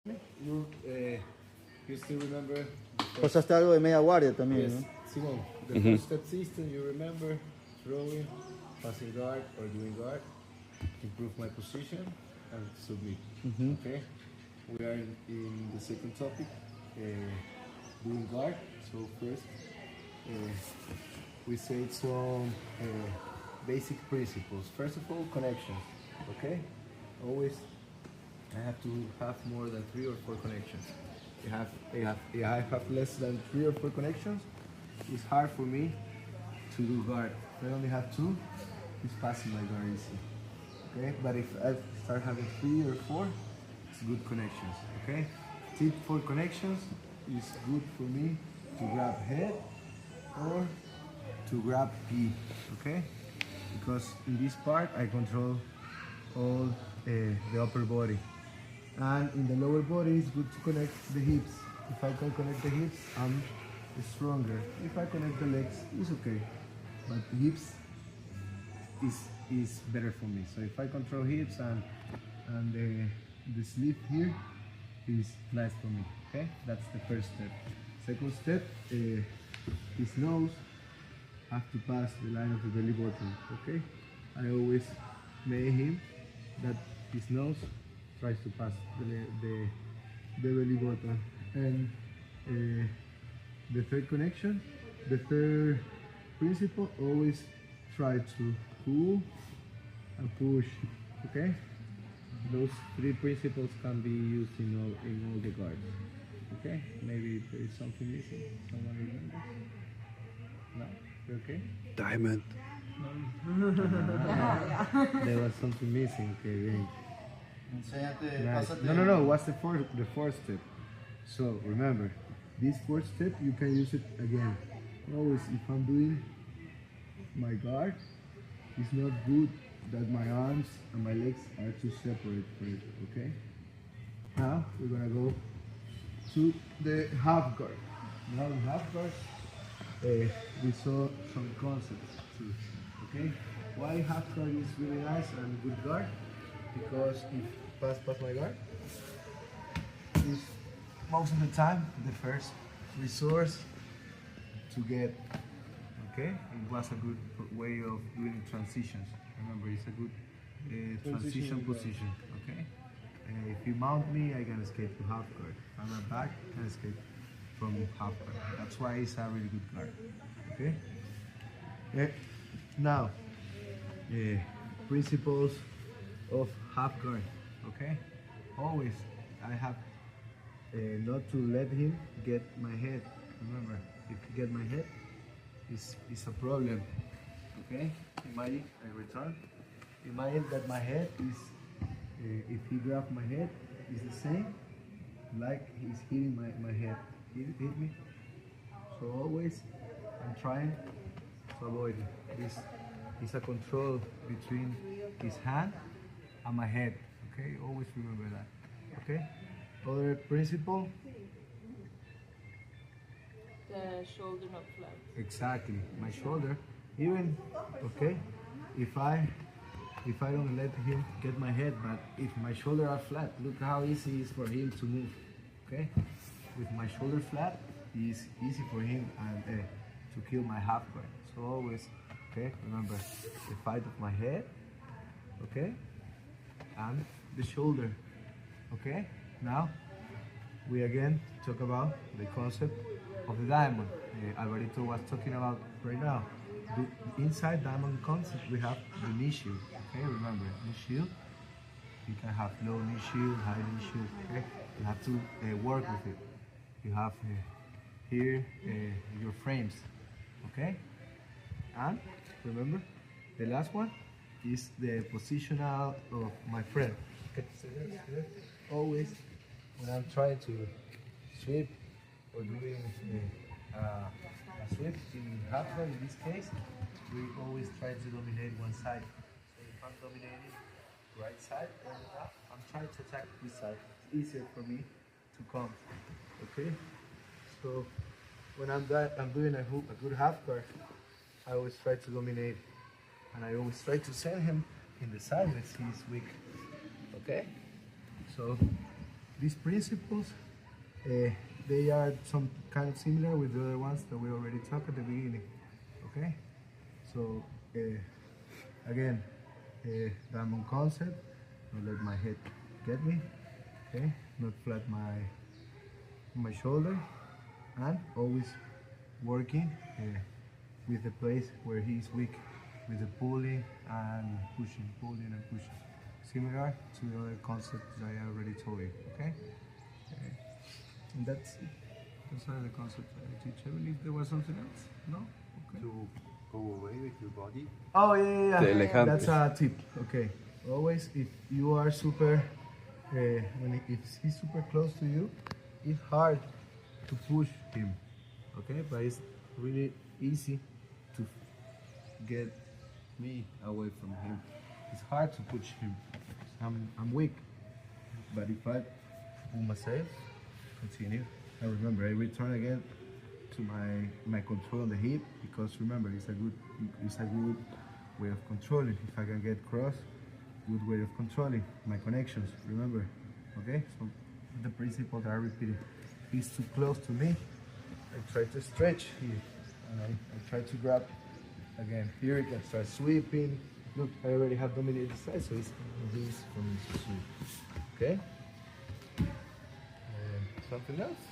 You still remember? Pasaste algo de media guardia también, Yes, ¿no? Simon. The first step system, you remember? Throwing, passing guard, or doing guard. Improve my position and submit. Okay? We are in the second topic, doing guard. So first, we say some basic principles. First of all, connections. Okay? Always, I have to have more than 3 or 4 connections. If I have less than 3 or 4 connections, it's hard for me to do guard. If I only have 2, it's passing my guard easy. Okay? But if I start having 3 or 4, it's good connections. Okay? Tip for connections is good for me to grab head or to grab P. Okay? Because in this part I control all the upper body. And in the lower body, it's good to connect the hips. If I can connect the hips, I'm stronger. If I connect the legs, it's okay. But hips is better for me. So if I control hips and the sleeve here is nice for me. Okay, that's the first step. Second step, his nose have to pass the line of the belly button. Okay, I always make him that his nose tries to pass the belly button. And the third connection, the third principle, always try to pull and push. Okay, those 3 principles can be used in all the guards. Okay, maybe there is something missing. Someone remembers? No, you okay? Diamond. There was something missing. Okay, great. Enséñate, Right. pásate. No. What's the fourth step? So remember, this fourth step you can use it again. Always, if I'm doing my guard, it's not good that my arms and my legs are too separate for it. Okay. Now we're gonna go to the half guard. Now in half guard, we saw some concepts too. Okay. Why half guard is really nice and good guard? Because if pass my guard, is most of the time the first resource to get. Okay, it was a good way of doing transitions. Remember, it's a good transition position. Okay, if you mount me, I can escape to half guard. If I'm a back, I can escape from half guard. That's why it's a really good guard. Okay. Now, principles of half guard. Okay, always I have not to let him get my head. Remember, if he get my head, it's a problem. Okay, imagine I return. Imagine that my head is, if he grab my head, is the same like he's hitting my head. He hit me. So always I'm trying to avoid it. This is a control between his hand and my head. Okay, always remember that. Okay, other principle. The shoulder not flat. Exactly, my shoulder. Even okay, if I don't let him get my head, but if my shoulder are flat, look how easy it is for him to move. Okay, with my shoulder flat, it's easy for him and to kill my half guard. So always, okay, remember the fight of my head. Okay, and the shoulder. Okay, now we again talk about the concept of the diamond. Alvarito was talking about right now. The inside diamond concept, we have the knee shield. Okay, remember knee shield. You can have low knee shield, high knee shield. Okay, you have to work with it. You have here your frames. Okay, and remember the last one is the positional of my friend. Okay, always when I'm trying to sweep or doing a sweep in half guard, in this case, we always try to dominate one side. So if I'm dominating right side, I'm trying to attack this side. It's easier for me to come. Okay, so when I'm doing a good half guard, I always try to dominate, and I always try to send him in the side when he's weak. Okay, so these principles, they are some kind of similar with the other ones that we already talked at the beginning. Okay, so again, diamond concept, not let my head get me. Okay, not flat my shoulder, and always working with the place where he's weak, with the pulling and pushing, pulling and pushing, similar to the other concepts that I already told you. Okay, and that's it. Those are the concepts I teach. I believe there was something else. No. Okay. To go away with your body. Oh yeah. Delgado. That's a tip. Okay. Always, if you are super, if he's super close to you, it's hard to push him. Okay, but it's really easy to get me away from him. It's hard to push him. I'm weak, but if I pull myself, continue. I remember I return again to my control on the hip, because remember it's a good way of controlling. If I can get cross, good way of controlling my connections. Remember, okay? So the principle that I repeated. He's too close to me, I try to stretch here, and I try to grab again. Here I can start sweeping. Look, I already have dominated the side, so it's this for me to sweep. Okay? Something else?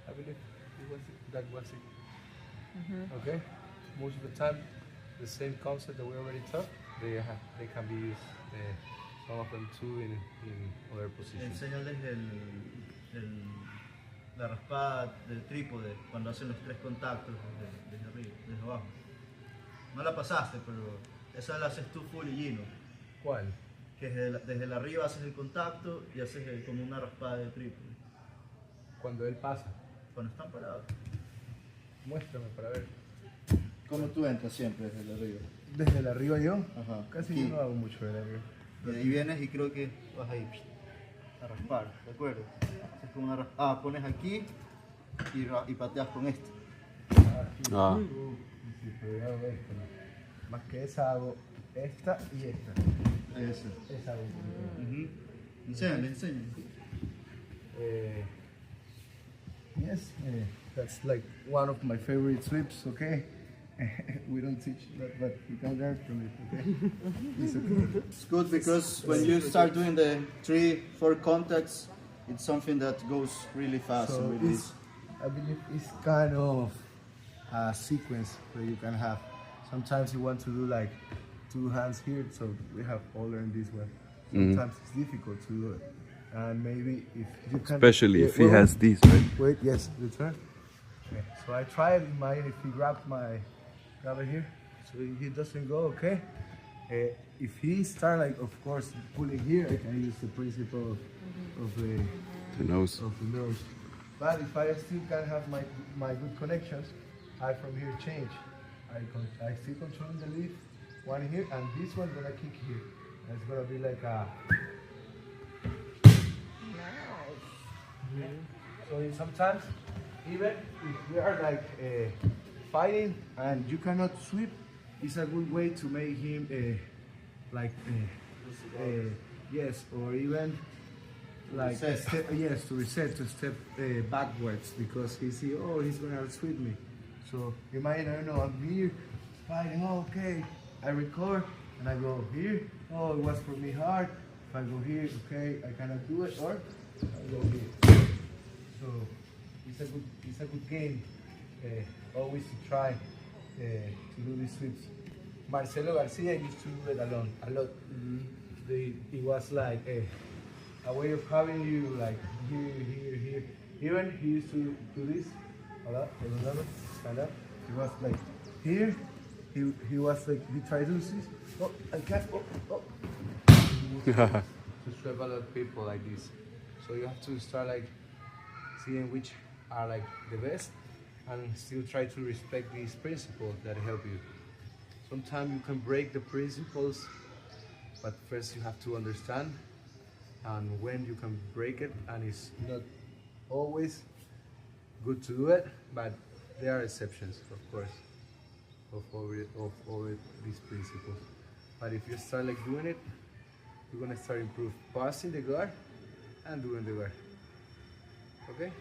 I believe that was it. Okay? Most of the time, the same concept that we already taught, they can be used, some of them too, in other positions. Enséñales la raspada del trípode cuando hacen los tres contactos desde arriba, desde abajo. No la pasaste, pero esa la haces tú full y lleno. ¿Cuál? Que desde la arriba haces el contacto y haces como una raspada de trípode. Cuando él pasa. Cuando están parados. Muéstrame para ver. ¿Cómo tú entras siempre desde el arriba? Desde el arriba yo, Ajá. casi Aquí. yo no hago mucho del arriba. Y de ahí vienes y creo que vas ahí a raspar, ¿de acuerdo? Haces como una pones aquí y pateas con esto. Ah. Sí, pero yo hago esto, ¿no? Más que esa hago esta y esta. Eso. Esa hago. Enséñale. Yes, that's like one of my favorite sweeps, okay? We don't teach that, but you can learn from it, okay? It's okay. It's good because when you start doing the 3-4 contacts, it's something that goes really fast So and really it's, I believe it's kind of a sequence that you can have. Sometimes you want to do like 2 hands here, so we have all learned this way. Sometimes it's difficult to do it. And maybe if you can... Especially if he wait, has these, right? Wait, yes, return. Okay, so I tried in mine, if he grab it here, so he doesn't go, okay? If he start like, of course, pulling here, I can use the principle of the nose. But if I still can have my good connections, I from here change. I still controlling the leaf, one here, and this one gonna kick here. And it's gonna be like a... So sometimes, even if we are like fighting and you cannot sweep, it's a good way to make him yes, or even like Reset. to reset, to step backwards, because he see, oh, he's gonna sweep me. So you might, I don't know, I'm here fighting, oh, okay, I record and I go here, oh, it was for me hard. If I go here, okay, I cannot do it, or I go here. So it's a good game, always to try to do these sweeps. Marcelo Garcia used to do it alone, a lot. It was like a way of having you like here. Even he used to do this a lot. Stand up. He was like here. He was like, he tried to do this. Oh, I can't. Oh. To sweep a lot of people like this. So you have to start like seeing which are like the best, and still try to respect these principles that help you. Sometimes you can break the principles, but first you have to understand and when you can break it, and it's not always good to do it, but there are exceptions, of course, of all these principles. But if you start like doing it, you're gonna start improve passing the guard and doing the guard. Okay?